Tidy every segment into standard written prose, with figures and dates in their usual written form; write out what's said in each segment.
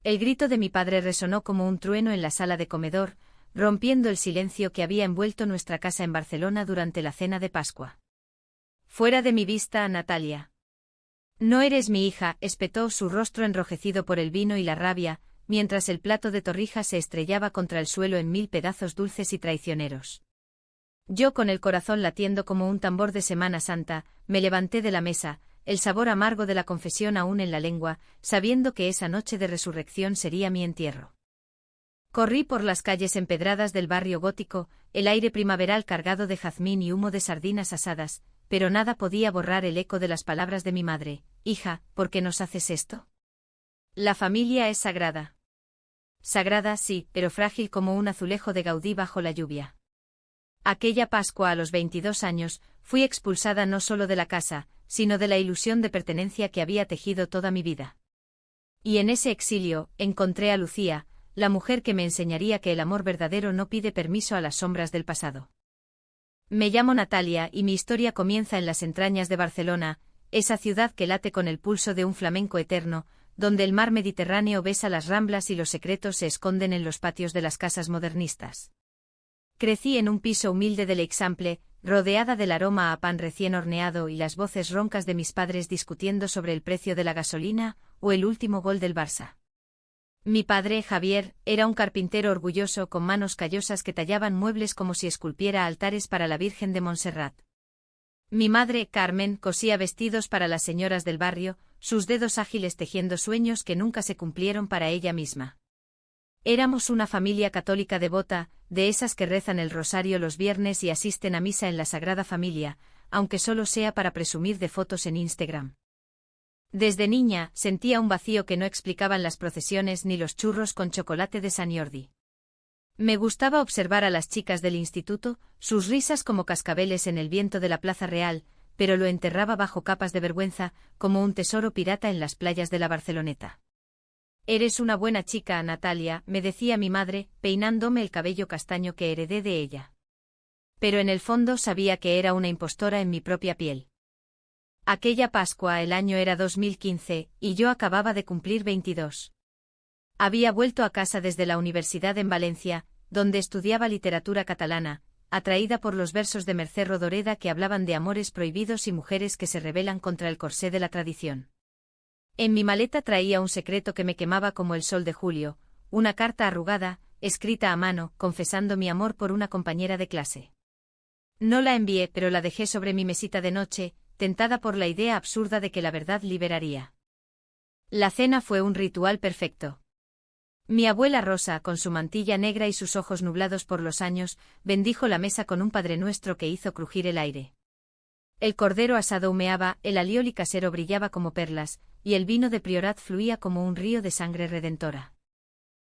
El grito de mi padre resonó como un trueno en la sala de comedor, rompiendo el silencio que había envuelto nuestra casa en Barcelona durante la cena de Pascua. Fuera de mi vista, Natalia. No eres mi hija, espetó, su rostro enrojecido por el vino y la rabia, mientras el plato de torrijas se estrellaba contra el suelo en 1000 pedazos dulces y traicioneros. Yo, con el corazón latiendo como un tambor de Semana Santa, me levanté de la mesa, el sabor amargo de la confesión aún en la lengua, sabiendo que esa noche de resurrección sería mi entierro. Corrí por las calles empedradas del barrio gótico, el aire primaveral cargado de jazmín y humo de sardinas asadas, pero nada podía borrar el eco de las palabras de mi madre: hija, ¿por qué nos haces esto? La familia es sagrada. Sagrada, sí, pero frágil como un azulejo de Gaudí bajo la lluvia. Aquella Pascua, a los 22 años, fui expulsada no solo de la casa, sino de la ilusión de pertenencia que había tejido toda mi vida. Y en ese exilio, encontré a Lucía, la mujer que me enseñaría que el amor verdadero no pide permiso a las sombras del pasado. Me llamo Natalia y mi historia comienza en las entrañas de Barcelona, esa ciudad que late con el pulso de un flamenco eterno, donde el mar Mediterráneo besa las ramblas y los secretos se esconden en los patios de las casas modernistas. Crecí en un piso humilde del Eixample, rodeada del aroma a pan recién horneado y las voces roncas de mis padres discutiendo sobre el precio de la gasolina o el último gol del Barça. Mi padre, Javier, era un carpintero orgulloso con manos callosas que tallaban muebles como si esculpiera altares para la Virgen de Montserrat. Mi madre, Carmen, cosía vestidos para las señoras del barrio, sus dedos ágiles tejiendo sueños que nunca se cumplieron para ella misma. Éramos una familia católica devota, de esas que rezan el rosario los viernes y asisten a misa en la Sagrada Familia, aunque solo sea para presumir de fotos en Instagram. Desde niña, sentía un vacío que no explicaban las procesiones ni los churros con chocolate de Sant Jordi. Me gustaba observar a las chicas del instituto, sus risas como cascabeles en el viento de la Plaza Real, pero lo enterraba bajo capas de vergüenza, como un tesoro pirata en las playas de la Barceloneta. Eres una buena chica, Natalia, me decía mi madre, peinándome el cabello castaño que heredé de ella. Pero en el fondo sabía que era una impostora en mi propia piel. Aquella Pascua, el año era 2015, y yo acababa de cumplir 22. Había vuelto a casa desde la universidad en Valencia, donde estudiaba literatura catalana, atraída por los versos de Mercè Rodoreda que hablaban de amores prohibidos y mujeres que se rebelan contra el corsé de la tradición. En mi maleta traía un secreto que me quemaba como el sol de julio, una carta arrugada, escrita a mano, confesando mi amor por una compañera de clase. No la envié, pero la dejé sobre mi mesita de noche, tentada por la idea absurda de que la verdad liberaría. La cena fue un ritual perfecto. Mi abuela Rosa, con su mantilla negra y sus ojos nublados por los años, bendijo la mesa con un Padre Nuestro que hizo crujir el aire. El cordero asado humeaba, el alioli casero brillaba como perlas, y el vino de Priorat fluía como un río de sangre redentora.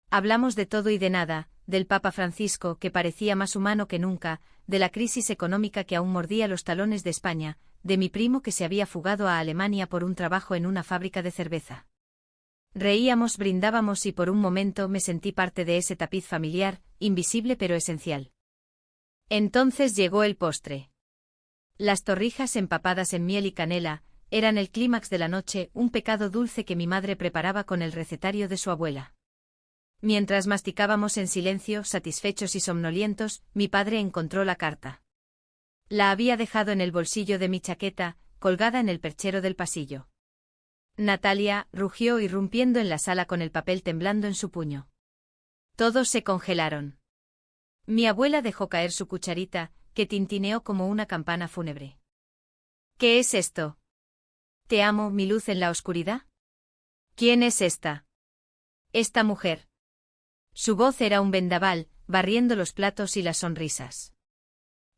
Hablamos de todo y de nada, del Papa Francisco, que parecía más humano que nunca, de la crisis económica que aún mordía los talones de España, de mi primo que se había fugado a Alemania por un trabajo en una fábrica de cerveza. Reíamos, brindábamos y por un momento me sentí parte de ese tapiz familiar, invisible pero esencial. Entonces llegó el postre. Las torrijas empapadas en miel y canela eran el clímax de la noche, un pecado dulce que mi madre preparaba con el recetario de su abuela. Mientras masticábamos en silencio, satisfechos y somnolientos, mi padre encontró la carta. La había dejado en el bolsillo de mi chaqueta, colgada en el perchero del pasillo. Natalia, rugió irrumpiendo en la sala con el papel temblando en su puño. Todos se congelaron. Mi abuela dejó caer su cucharita, que tintineó como una campana fúnebre. ¿Qué es esto? ¿Te amo, mi luz en la oscuridad? ¿Quién es esta? Esta mujer. Su voz era un vendaval, barriendo los platos y las sonrisas.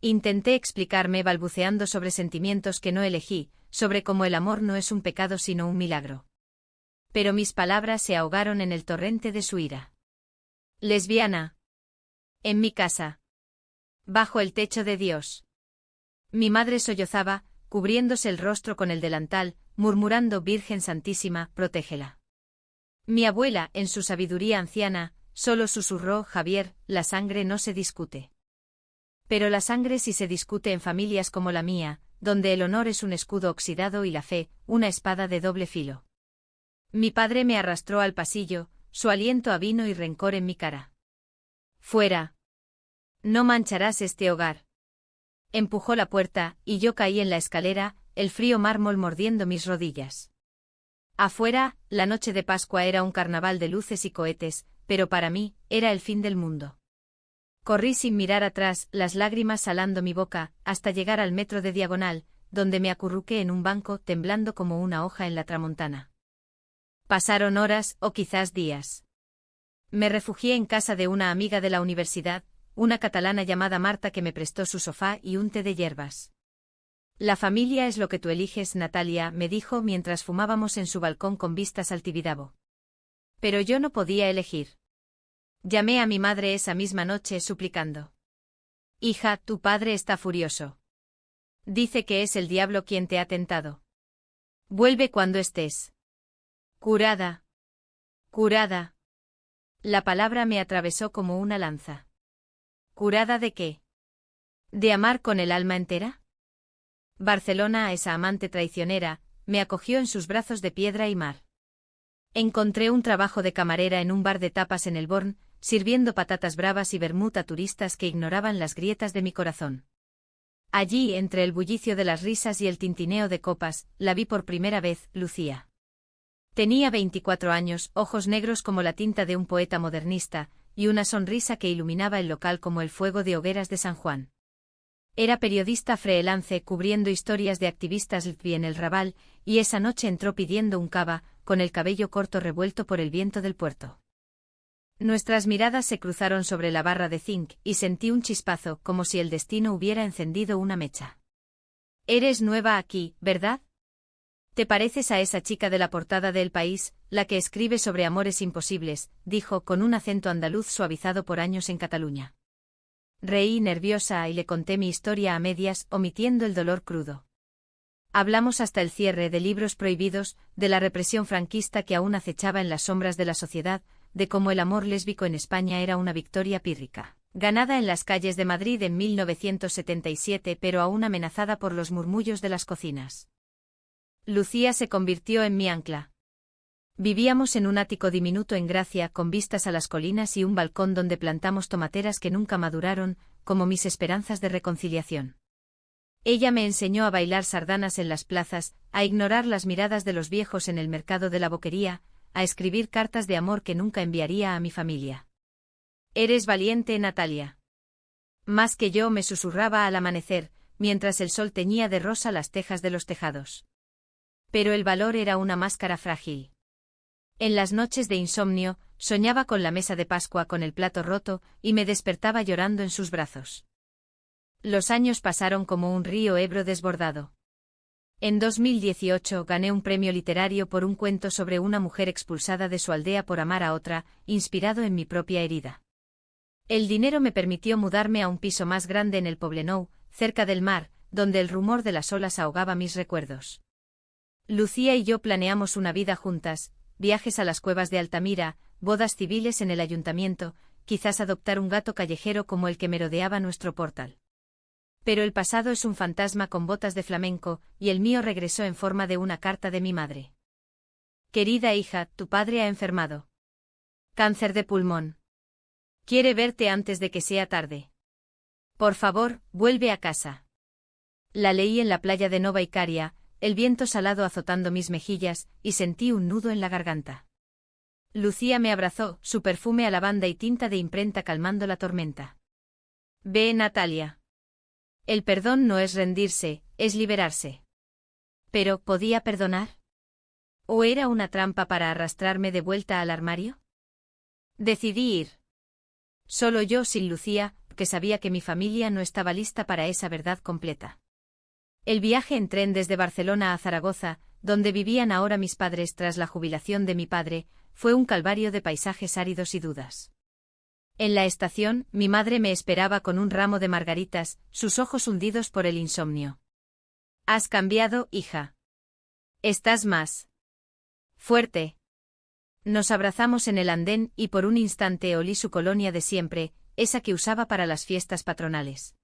Intenté explicarme balbuceando sobre sentimientos que no elegí, sobre cómo el amor no es un pecado sino un milagro. Pero mis palabras se ahogaron en el torrente de su ira. Lesbiana. En mi casa. Bajo el techo de Dios. Mi madre sollozaba, cubriéndose el rostro con el delantal, murmurando: Virgen Santísima, protégela. Mi abuela, en su sabiduría anciana, solo susurró: Javier, la sangre no se discute. Pero la sangre sí se discute en familias como la mía, donde el honor es un escudo oxidado y la fe, una espada de doble filo. Mi padre me arrastró al pasillo, su aliento a vino y rencor en mi cara. Fuera. No mancharás este hogar. Empujó la puerta, y yo caí en la escalera, el frío mármol mordiendo mis rodillas. Afuera, la noche de Pascua era un carnaval de luces y cohetes, pero para mí, era el fin del mundo. Corrí sin mirar atrás, las lágrimas salando mi boca, hasta llegar al metro de Diagonal, donde me acurruqué en un banco temblando como una hoja en la tramontana. Pasaron horas, o quizás días. Me refugié en casa de una amiga de la universidad, una catalana llamada Marta que me prestó su sofá y un té de hierbas. La familia es lo que tú eliges, Natalia, me dijo mientras fumábamos en su balcón con vistas al Tibidabo. Pero yo no podía elegir. Llamé a mi madre esa misma noche suplicando. Hija, tu padre está furioso. Dice que es el diablo quien te ha tentado. Vuelve cuando estés curada. Curada. La palabra me atravesó como una lanza. ¿Curada de qué? ¿De amar con el alma entera? Barcelona, esa amante traicionera, me acogió en sus brazos de piedra y mar. Encontré un trabajo de camarera en un bar de tapas en el Born, sirviendo patatas bravas y vermut a turistas que ignoraban las grietas de mi corazón. Allí, entre el bullicio de las risas y el tintineo de copas, la vi por primera vez, Lucía. Tenía 24 años, ojos negros como la tinta de un poeta modernista, y una sonrisa que iluminaba el local como el fuego de hogueras de San Juan. Era periodista freelance cubriendo historias de activistas LGTBI en el Raval, y esa noche entró pidiendo un cava, con el cabello corto revuelto por el viento del puerto. Nuestras miradas se cruzaron sobre la barra de zinc, y sentí un chispazo, como si el destino hubiera encendido una mecha. Eres nueva aquí, ¿verdad? ¿Te pareces a esa chica de la portada de El País, la que escribe sobre amores imposibles?, dijo con un acento andaluz suavizado por años en Cataluña. Reí nerviosa y le conté mi historia a medias, omitiendo el dolor crudo. Hablamos hasta el cierre de Libros prohibidos, de la represión franquista que aún acechaba en las sombras de la sociedad, de cómo el amor lésbico en España era una victoria pírrica, ganada en las calles de Madrid en 1977 pero aún amenazada por los murmullos de las cocinas. Lucía se convirtió en mi ancla. Vivíamos en un ático diminuto en Gracia con vistas a las colinas y un balcón donde plantamos tomateras que nunca maduraron, como mis esperanzas de reconciliación. Ella me enseñó a bailar sardanas en las plazas, a ignorar las miradas de los viejos en el mercado de la Boquería, a escribir cartas de amor que nunca enviaría a mi familia. Eres valiente, Natalia. Más que yo, me susurraba al amanecer, mientras el sol teñía de rosa las tejas de los tejados. Pero el valor era una máscara frágil. En las noches de insomnio, soñaba con la mesa de Pascua con el plato roto, y me despertaba llorando en sus brazos. Los años pasaron como un río Ebro desbordado. En 2018 gané un premio literario por un cuento sobre una mujer expulsada de su aldea por amar a otra, inspirado en mi propia herida. El dinero me permitió mudarme a un piso más grande en el Poblenou, cerca del mar, donde el rumor de las olas ahogaba mis recuerdos. Lucía y yo planeamos una vida juntas, viajes a las cuevas de Altamira, bodas civiles en el ayuntamiento, quizás adoptar un gato callejero como el que merodeaba nuestro portal. Pero el pasado es un fantasma con botas de flamenco, y el mío regresó en forma de una carta de mi madre. Querida hija, tu padre ha enfermado. Cáncer de pulmón. Quiere verte antes de que sea tarde. Por favor, vuelve a casa. La leí en la playa de Nova Icaria, el viento salado azotando mis mejillas, y sentí un nudo en la garganta. Lucía me abrazó, su perfume a lavanda y tinta de imprenta calmando la tormenta. Ve, Natalia. El perdón no es rendirse, es liberarse. Pero, ¿podía perdonar? ¿O era una trampa para arrastrarme de vuelta al armario? Decidí ir. Solo yo sin Lucía, que sabía que mi familia no estaba lista para esa verdad completa. El viaje en tren desde Barcelona a Zaragoza, donde vivían ahora mis padres tras la jubilación de mi padre, fue un calvario de paisajes áridos y dudas. En la estación, mi madre me esperaba con un ramo de margaritas, sus ojos hundidos por el insomnio. Has cambiado, hija. Estás más fuerte. Nos abrazamos en el andén y por un instante olí su colonia de siempre, esa que usaba para las fiestas patronales.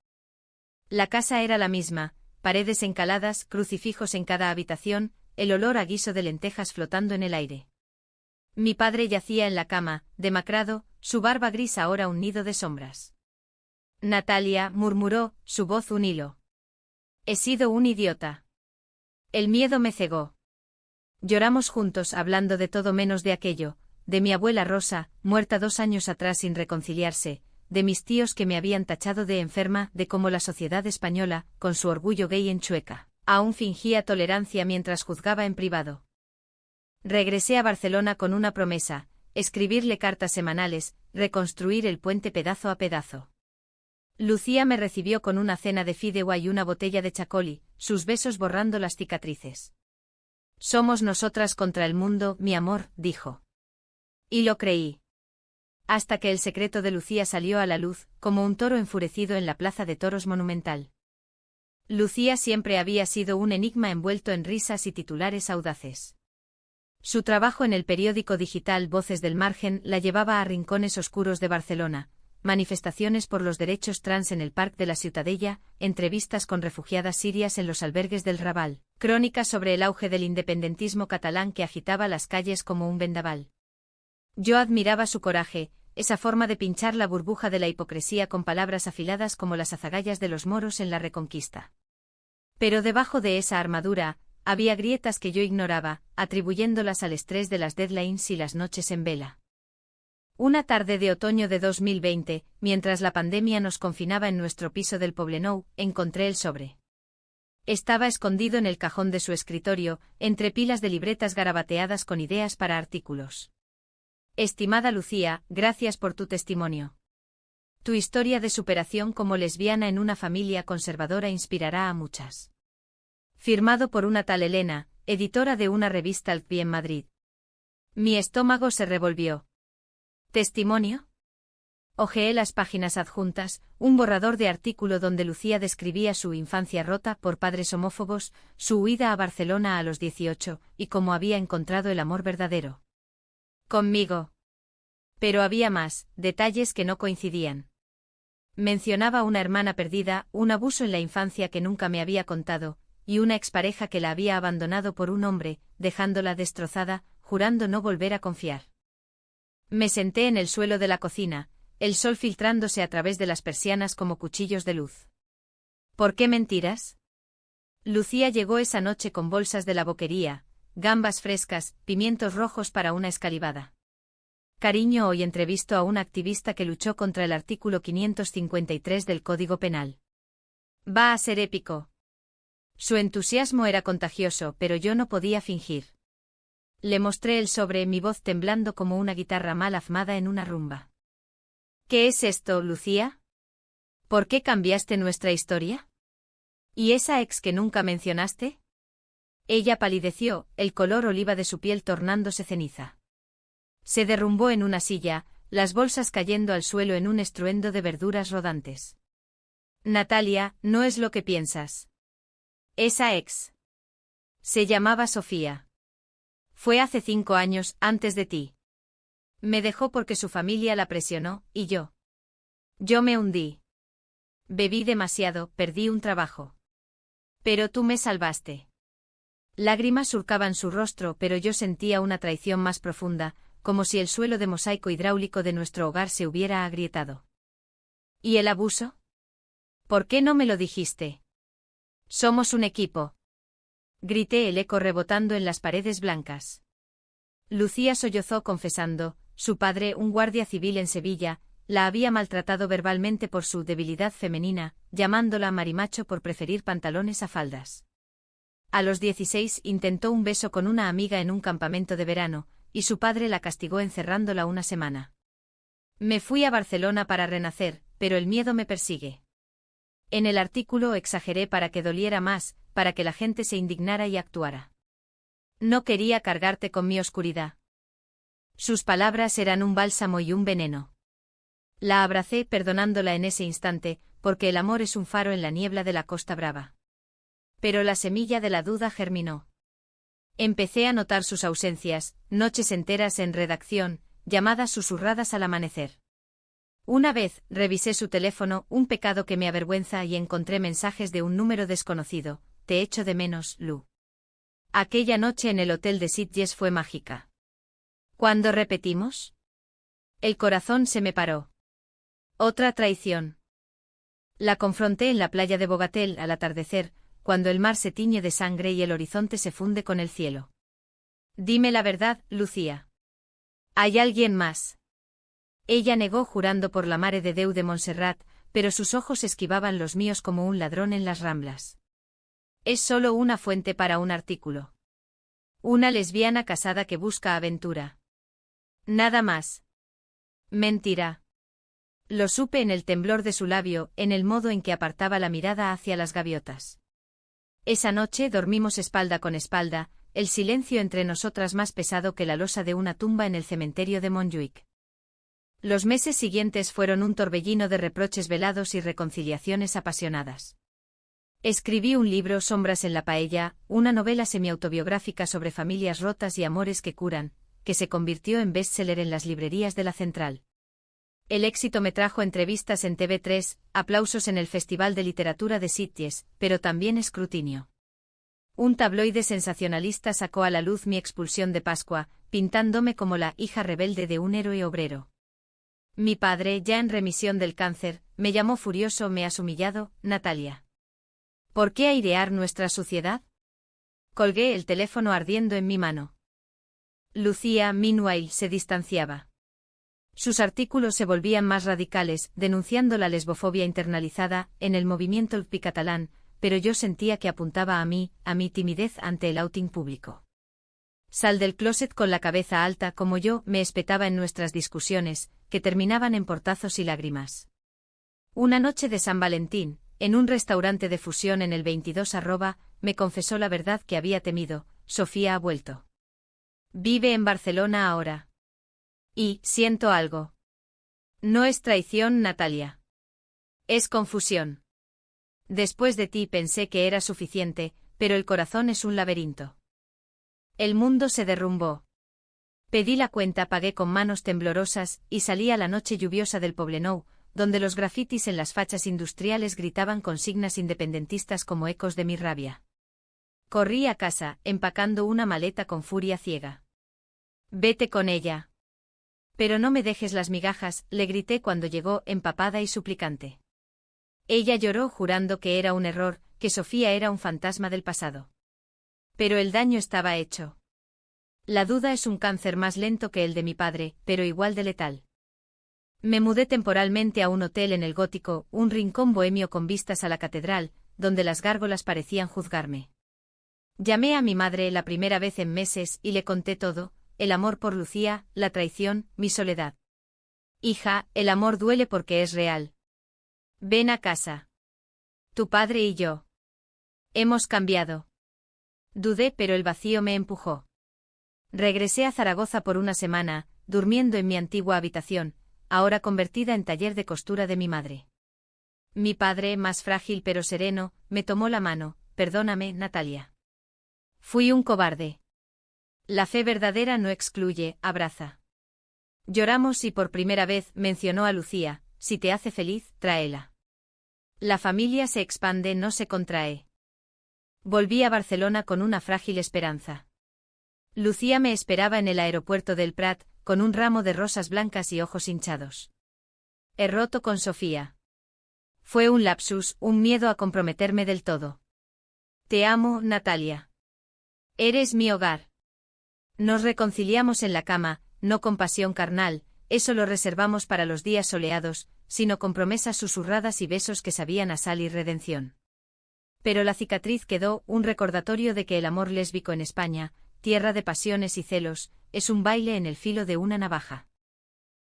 La casa era la misma, paredes encaladas, crucifijos en cada habitación, el olor a guiso de lentejas flotando en el aire. Mi padre yacía en la cama, demacrado, su barba gris ahora un nido de sombras. Natalia, murmuró, su voz un hilo. He sido un idiota. El miedo me cegó. Lloramos juntos hablando de todo menos de aquello, de mi abuela Rosa, muerta 2 años atrás sin reconciliarse, de mis tíos que me habían tachado de enferma, de cómo la sociedad española, con su orgullo gay en Chueca, aún fingía tolerancia mientras juzgaba en privado. Regresé a Barcelona con una promesa, escribirle cartas semanales, reconstruir el puente pedazo a pedazo. Lucía me recibió con una cena de fideuá y una botella de chacoli, sus besos borrando las cicatrices. Somos nosotras contra el mundo, mi amor, dijo. Y lo creí. Hasta que el secreto de Lucía salió a la luz, como un toro enfurecido en la plaza de toros monumental. Lucía siempre había sido un enigma envuelto en risas y titulares audaces. Su trabajo en el periódico digital Voces del Margen la llevaba a rincones oscuros de Barcelona, manifestaciones por los derechos trans en el Parc de la Ciutadella, entrevistas con refugiadas sirias en los albergues del Raval, crónicas sobre el auge del independentismo catalán que agitaba las calles como un vendaval. Yo admiraba su coraje, esa forma de pinchar la burbuja de la hipocresía con palabras afiladas como las azagallas de los moros en la Reconquista. Pero debajo de esa armadura, había grietas que yo ignoraba, atribuyéndolas al estrés de las deadlines y las noches en vela. Una tarde de otoño de 2020, mientras la pandemia nos confinaba en nuestro piso del Poblenou, encontré el sobre. Estaba escondido en el cajón de su escritorio, entre pilas de libretas garabateadas con ideas para artículos. Estimada Lucía, gracias por tu testimonio. Tu historia de superación como lesbiana en una familia conservadora inspirará a muchas. Firmado por una tal Elena, editora de una revista Alcbi en Madrid. Mi estómago se revolvió. ¿Testimonio? Hojeé las páginas adjuntas, un borrador de artículo donde Lucía describía su infancia rota por padres homófobos, su huida a Barcelona a los 18, y cómo había encontrado el amor verdadero. Conmigo. Pero había más, detalles que no coincidían. Mencionaba una hermana perdida, un abuso en la infancia que nunca me había contado, y una expareja que la había abandonado por un hombre, dejándola destrozada, jurando no volver a confiar. Me senté en el suelo de la cocina, el sol filtrándose a través de las persianas como cuchillos de luz. ¿Por qué mentiras? Lucía llegó esa noche con bolsas de la boquería, gambas frescas, pimientos rojos para una escalivada. Cariño, hoy entrevisto a una activista que luchó contra el artículo 553 del Código Penal. Va a ser épico. Su entusiasmo era contagioso, pero yo no podía fingir. Le mostré el sobre, mi voz temblando como una guitarra mal afmada en una rumba. ¿Qué es esto, Lucía? ¿Por qué cambiaste nuestra historia? ¿Y esa ex que nunca mencionaste? Ella palideció, el color oliva de su piel tornándose ceniza. Se derrumbó en una silla, las bolsas cayendo al suelo en un estruendo de verduras rodantes. Natalia, no es lo que piensas. Esa ex. Se llamaba Sofía. Fue hace 5 años, antes de ti. Me dejó porque su familia la presionó, y yo. Yo me hundí. Bebí demasiado, perdí un trabajo. Pero tú me salvaste. Lágrimas surcaban su rostro, pero yo sentía una traición más profunda, como si el suelo de mosaico hidráulico de nuestro hogar se hubiera agrietado. ¿Y el abuso? ¿Por qué no me lo dijiste? Somos un equipo. Grité, el eco rebotando en las paredes blancas. Lucía sollozó confesando, su padre, un guardia civil en Sevilla, la había maltratado verbalmente por su debilidad femenina, llamándola marimacho por preferir pantalones a faldas. A los 16 intentó un beso con una amiga en un campamento de verano, y su padre la castigó encerrándola una semana. Me fui a Barcelona para renacer, pero el miedo me persigue. En el artículo exageré para que doliera más, para que la gente se indignara y actuara. No quería cargarte con mi oscuridad. Sus palabras eran un bálsamo y un veneno. La abracé perdonándola en ese instante, porque el amor es un faro en la niebla de la Costa Brava. Pero la semilla de la duda germinó. Empecé a notar sus ausencias, noches enteras en redacción, llamadas susurradas al amanecer. Una vez, revisé su teléfono, un pecado que me avergüenza, y encontré mensajes de un número desconocido. Te echo de menos, Lu. Aquella noche en el hotel de Sitges fue mágica. Cuando repetimos, el corazón se me paró. Otra traición. La confronté en la playa de Bogatel al atardecer, cuando el mar se tiñe de sangre y el horizonte se funde con el cielo. Dime la verdad, Lucía. ¿Hay alguien más? Ella negó jurando por la Mare de Déu de Montserrat, pero sus ojos esquivaban los míos como un ladrón en las Ramblas. Es solo una fuente para un artículo. Una lesbiana casada que busca aventura. Nada más. Mentira. Lo supe en el temblor de su labio, en el modo en que apartaba la mirada hacia las gaviotas. Esa noche dormimos espalda con espalda, el silencio entre nosotras más pesado que la losa de una tumba en el cementerio de Montjuic. Los meses siguientes fueron un torbellino de reproches velados y reconciliaciones apasionadas. Escribí un libro, Sombras en la paella, una novela semiautobiográfica sobre familias rotas y amores que curan, que se convirtió en bestseller en las librerías de la Central. El éxito me trajo entrevistas en TV3, aplausos en el Festival de Literatura de Sitges, pero también escrutinio. Un tabloide sensacionalista sacó a la luz mi expulsión de Pascua, pintándome como la hija rebelde de un héroe obrero. Mi padre, ya en remisión del cáncer, me llamó furioso: me has humillado, Natalia. ¿Por qué airear nuestra suciedad? Colgué el teléfono ardiendo en mi mano. Lucía, meanwhile, se distanciaba. Sus artículos se volvían más radicales, denunciando la lesbofobia internalizada en el movimiento LGTBI catalán, pero yo sentía que apuntaba a mi timidez ante el outing público. Sal del closet con la cabeza alta como yo, me espetaba en nuestras discusiones, que terminaban en portazos y lágrimas. Una noche de San Valentín, en un restaurante de fusión en el 22 me confesó la verdad que había temido: Sofía ha vuelto. Vive en Barcelona ahora. Y siento algo. No es traición, Natalia. Es confusión. Después de ti pensé que era suficiente, pero el corazón es un laberinto. El mundo se derrumbó. Pedí la cuenta, pagué con manos temblorosas, y salí a la noche lluviosa del Poblenou, donde los grafitis en las fachas industriales gritaban consignas independentistas como ecos de mi rabia. Corrí a casa, empacando una maleta con furia ciega. Vete con ella. Pero no me dejes las migajas, le grité cuando llegó, empapada y suplicante. Ella lloró jurando que era un error, que Sofía era un fantasma del pasado. Pero el daño estaba hecho. La duda es un cáncer más lento que el de mi padre, pero igual de letal. Me mudé temporalmente a un hotel en el Gótico, un rincón bohemio con vistas a la catedral, donde las gárgolas parecían juzgarme. Llamé a mi madre la primera vez en meses y le conté todo: el amor por Lucía, la traición, mi soledad. Hija, el amor duele porque es real. Ven a casa. Tu padre y yo. Hemos cambiado. Dudé, pero el vacío me empujó. Regresé a Zaragoza por una semana, durmiendo en mi antigua habitación, ahora convertida en taller de costura de mi madre. Mi padre, más frágil pero sereno, me tomó la mano: perdóname, Natalia. Fui un cobarde. La fe verdadera no excluye, abraza. Lloramos y por primera vez mencionó a Lucía: si te hace feliz, tráela. La familia se expande, no se contrae. Volví a Barcelona con una frágil esperanza. Lucía me esperaba en el aeropuerto del Prat, con un ramo de rosas blancas y ojos hinchados. He roto con Sofía. Fue un lapsus, un miedo a comprometerme del todo. Te amo, Natalia. Eres mi hogar. Nos reconciliamos en la cama, no con pasión carnal, eso lo reservamos para los días soleados, sino con promesas susurradas y besos que sabían a sal y redención. Pero la cicatriz quedó, un recordatorio de que el amor lésbico en España, tierra de pasiones y celos, es un baile en el filo de una navaja.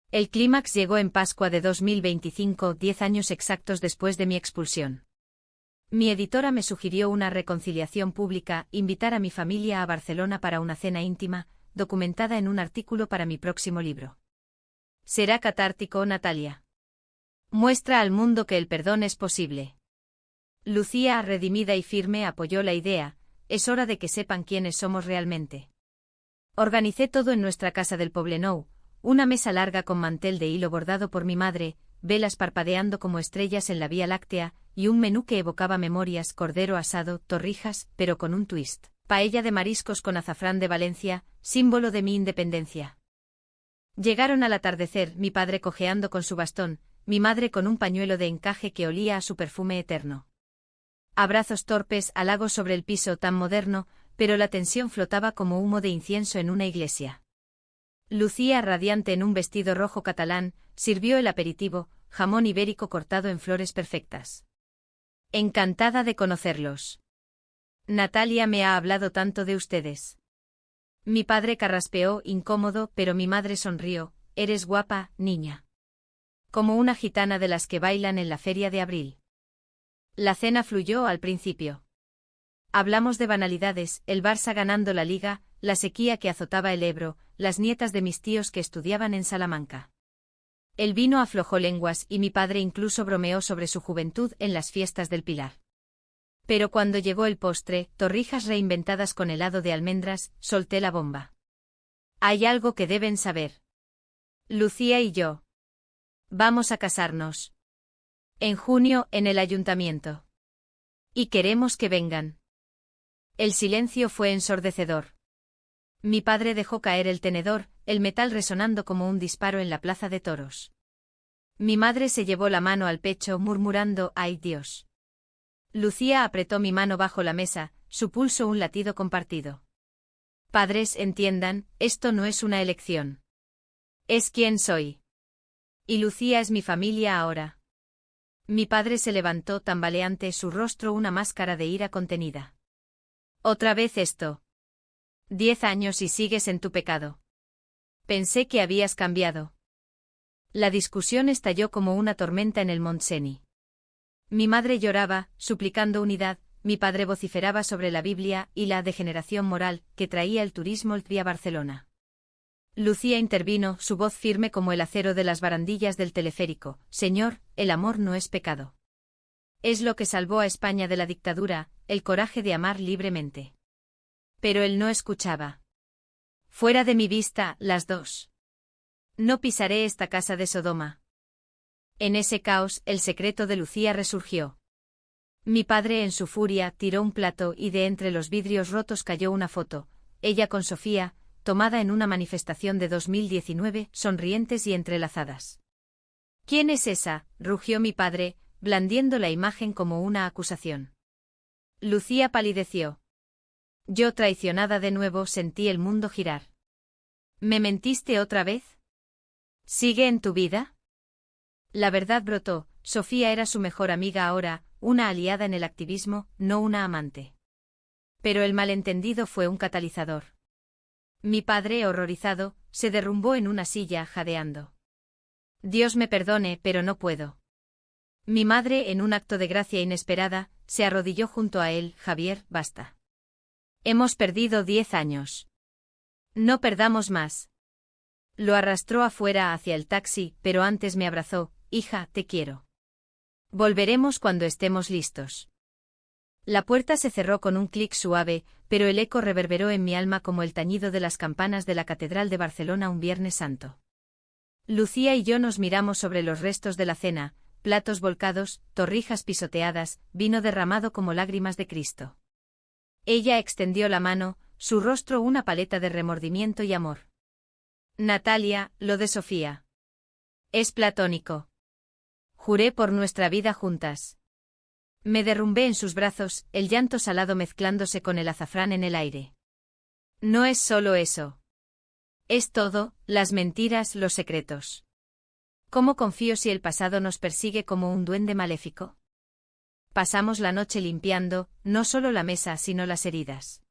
El clímax llegó en Pascua de 2025, 10 años exactos después de mi expulsión. Mi editora me sugirió una reconciliación pública, invitar a mi familia a Barcelona para una cena íntima, documentada en un artículo para mi próximo libro. Será catártico, Natalia. Muestra al mundo que el perdón es posible. Lucía, redimida y firme, apoyó la idea: es hora de que sepan quiénes somos realmente. Organicé todo en nuestra casa del Poblenou, una mesa larga con mantel de hilo bordado por mi madre, velas parpadeando como estrellas en la Vía Láctea, y un menú que evocaba memorias: cordero asado, torrijas, pero con un twist. Paella de mariscos con azafrán de Valencia, símbolo de mi independencia. Llegaron al atardecer, mi padre cojeando con su bastón, mi madre con un pañuelo de encaje que olía a su perfume eterno. Abrazos torpes, halagos sobre el piso tan moderno, pero la tensión flotaba como humo de incienso en una iglesia. Lucía, radiante en un vestido rojo catalán, sirvió el aperitivo, jamón ibérico cortado en flores perfectas. Encantada de conocerlos. Natalia me ha hablado tanto de ustedes. Mi padre carraspeó, incómodo, pero mi madre sonrió. Eres guapa, niña. Como una gitana de las que bailan en la feria de abril. La cena fluyó al principio. Hablamos de banalidades, el Barça ganando la Liga, la sequía que azotaba el Ebro, las nietas de mis tíos que estudiaban en Salamanca. El vino aflojó lenguas y mi padre incluso bromeó sobre su juventud en las fiestas del Pilar. Pero cuando llegó el postre, torrijas reinventadas con helado de almendras, solté la bomba. Hay algo que deben saber. Lucía y yo. Vamos a casarnos. En junio, en el ayuntamiento. Y queremos que vengan. El silencio fue ensordecedor. Mi padre dejó caer el tenedor, el metal resonando como un disparo en la plaza de toros. Mi madre se llevó la mano al pecho murmurando «¡Ay Dios!». Lucía apretó mi mano bajo la mesa, su pulso un latido compartido. Padres, entiendan, esto no es una elección. Es quien soy. Y Lucía es mi familia ahora. Mi padre se levantó tambaleante, su rostro una máscara de ira contenida. Otra vez esto. 10 años y sigues en tu pecado. Pensé que habías cambiado. La discusión estalló como una tormenta en el Montseny. Mi madre lloraba, suplicando unidad, mi padre vociferaba sobre la Biblia y la degeneración moral que traía el turismo vía Barcelona. Lucía intervino, su voz firme como el acero de las barandillas del teleférico. Señor, el amor no es pecado. Es lo que salvó a España de la dictadura, el coraje de amar libremente. Pero él no escuchaba. Fuera de mi vista, las dos. No pisaré esta casa de Sodoma. En ese caos, el secreto de Lucía resurgió. Mi padre en su furia tiró un plato y de entre los vidrios rotos cayó una foto, ella con Sofía, tomada en una manifestación de 2019, sonrientes y entrelazadas. ¿Quién es esa?, rugió mi padre, blandiendo la imagen como una acusación. Lucía palideció. Yo, traicionada de nuevo, sentí el mundo girar. ¿Me mentiste otra vez? ¿Sigue en tu vida? La verdad brotó, Sofía era su mejor amiga ahora, una aliada en el activismo, no una amante. Pero el malentendido fue un catalizador. Mi padre, horrorizado, se derrumbó en una silla, jadeando. Dios me perdone, pero no puedo. Mi madre, en un acto de gracia inesperada, se arrodilló junto a él. Javier, basta. Hemos perdido 10 años. No perdamos más. Lo arrastró afuera hacia el taxi, pero antes me abrazó. Hija, te quiero. Volveremos cuando estemos listos. La puerta se cerró con un clic suave, pero el eco reverberó en mi alma como el tañido de las campanas de la Catedral de Barcelona un Viernes Santo. Lucía y yo nos miramos sobre los restos de la cena, platos volcados, torrijas pisoteadas, vino derramado como lágrimas de Cristo. Ella extendió la mano, su rostro una paleta de remordimiento y amor. Natalia, lo de Sofía. Es platónico. Juré por nuestra vida juntas. Me derrumbé en sus brazos, el llanto salado mezclándose con el azafrán en el aire. No es solo eso. Es todo, las mentiras, los secretos. ¿Cómo confío si el pasado nos persigue como un duende maléfico? Pasamos la noche limpiando, no solo la mesa sino las heridas.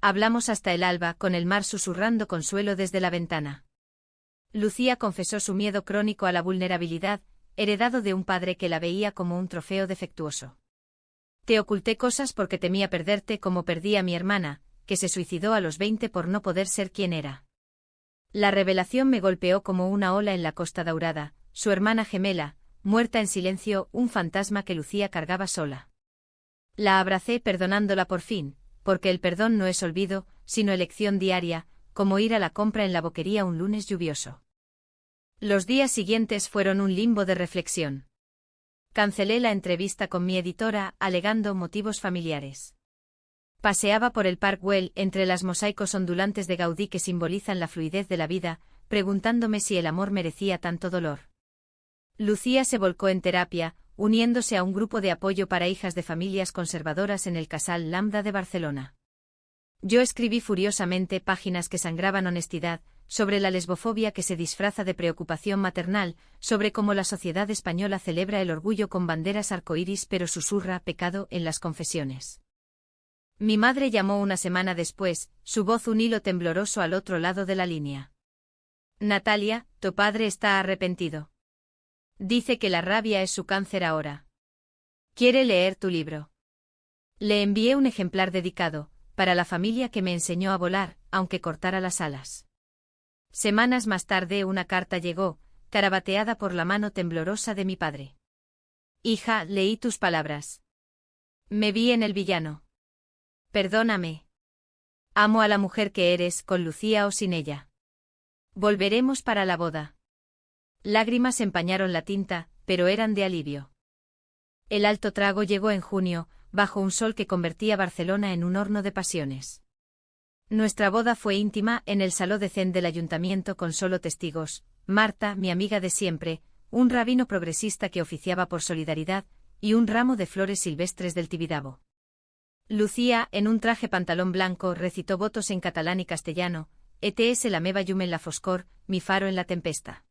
Hablamos hasta el alba, con el mar susurrando consuelo desde la ventana. Lucía confesó su miedo crónico a la vulnerabilidad, heredado de un padre que la veía como un trofeo defectuoso. Te oculté cosas porque temía perderte como perdí a mi hermana, que se suicidó a los 20 por no poder ser quien era. La revelación me golpeó como una ola en la Costa Daurada, su hermana gemela, muerta en silencio, un fantasma que Lucía cargaba sola. La abracé perdonándola por fin, porque el perdón no es olvido, sino elección diaria, como ir a la compra en la boquería un lunes lluvioso. Los días siguientes fueron un limbo de reflexión. Cancelé la entrevista con mi editora, alegando motivos familiares. Paseaba por el Park Güell entre las mosaicos ondulantes de Gaudí que simbolizan la fluidez de la vida, preguntándome si el amor merecía tanto dolor. Lucía se volcó en terapia, uniéndose a un grupo de apoyo para hijas de familias conservadoras en el Casal Lambda de Barcelona. Yo escribí furiosamente páginas que sangraban honestidad, sobre la lesbofobia que se disfraza de preocupación maternal, sobre cómo la sociedad española celebra el orgullo con banderas arcoíris pero susurra pecado en las confesiones. Mi madre llamó una semana después, su voz un hilo tembloroso al otro lado de la línea. Natalia, tu padre está arrepentido. Dice que la rabia es su cáncer ahora. Quiere leer tu libro. Le envié un ejemplar dedicado, para la familia que me enseñó a volar, aunque cortara las alas. Semanas más tarde una carta llegó, carabateada por la mano temblorosa de mi padre. Hija, leí tus palabras. Me vi en el villano. Perdóname. Amo a la mujer que eres, con Lucía o sin ella. Volveremos para la boda. Lágrimas empañaron la tinta, pero eran de alivio. El alto trago llegó en junio, bajo un sol que convertía Barcelona en un horno de pasiones. Nuestra boda fue íntima en el salón de zen del ayuntamiento con solo testigos, Marta, mi amiga de siempre, un rabino progresista que oficiaba por solidaridad, y un ramo de flores silvestres del Tibidabo. Lucía, en un traje pantalón blanco, recitó votos en catalán y castellano, ETS la meva llum en la foscor, mi faro en la tempesta.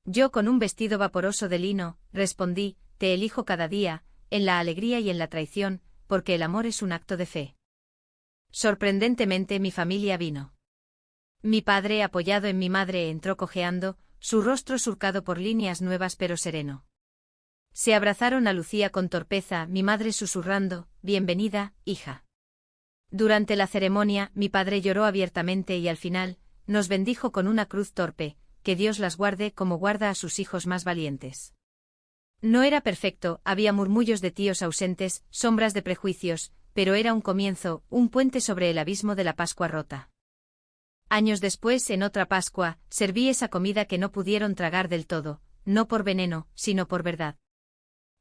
Yo con un vestido vaporoso de lino, respondí, te elijo cada día, en la alegría y en la traición, porque el amor es un acto de fe. Sorprendentemente mi familia vino. Mi padre, apoyado en mi madre, entró cojeando, su rostro surcado por líneas nuevas pero sereno. Se abrazaron a Lucía con torpeza, mi madre susurrando, bienvenida, hija. Durante la ceremonia, mi padre lloró abiertamente y al final, nos bendijo con una cruz torpe, que Dios las guarde como guarda a sus hijos más valientes. No era perfecto, había murmullos de tíos ausentes, sombras de prejuicios, pero era un comienzo, un puente sobre el abismo de la Pascua rota. Años después, en otra Pascua, serví esa comida que no pudieron tragar del todo, no por veneno, sino por verdad.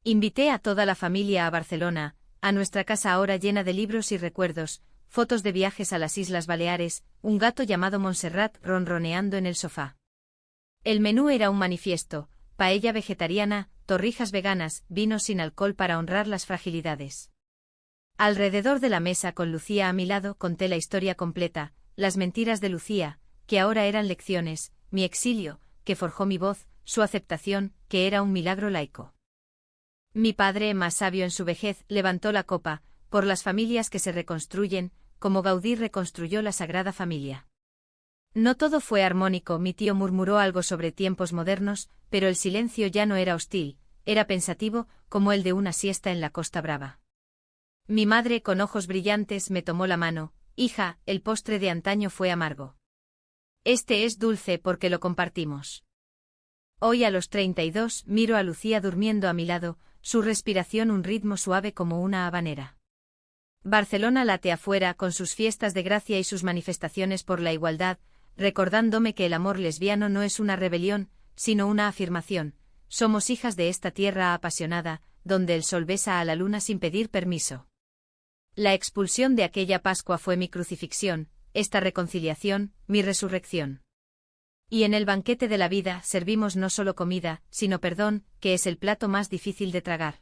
Invité a toda la familia a Barcelona, a nuestra casa ahora llena de libros y recuerdos, fotos de viajes a las Islas Baleares, un gato llamado Montserrat ronroneando en el sofá. El menú era un manifiesto, paella vegetariana, torrijas veganas, vino sin alcohol para honrar las fragilidades. Alrededor de la mesa con Lucía a mi lado conté la historia completa, las mentiras de Lucía, que ahora eran lecciones, mi exilio, que forjó mi voz, su aceptación, que era un milagro laico. Mi padre, más sabio en su vejez, levantó la copa, por las familias que se reconstruyen, como Gaudí reconstruyó la Sagrada Familia. No todo fue armónico, mi tío murmuró algo sobre tiempos modernos, pero el silencio ya no era hostil, era pensativo, como el de una siesta en la Costa Brava. Mi madre, con ojos brillantes, me tomó la mano, hija, el postre de antaño fue amargo. Este es dulce porque lo compartimos. Hoy a los 32, miro a Lucía durmiendo a mi lado, su respiración un ritmo suave como una habanera. Barcelona late afuera con sus fiestas de gracia y sus manifestaciones por la igualdad, recordándome que el amor lesbiano no es una rebelión, sino una afirmación. Somos hijas de esta tierra apasionada, donde el sol besa a la luna sin pedir permiso. La expulsión de aquella Pascua fue mi crucifixión, esta reconciliación, mi resurrección. Y en el banquete de la vida servimos no solo comida, sino perdón, que es el plato más difícil de tragar.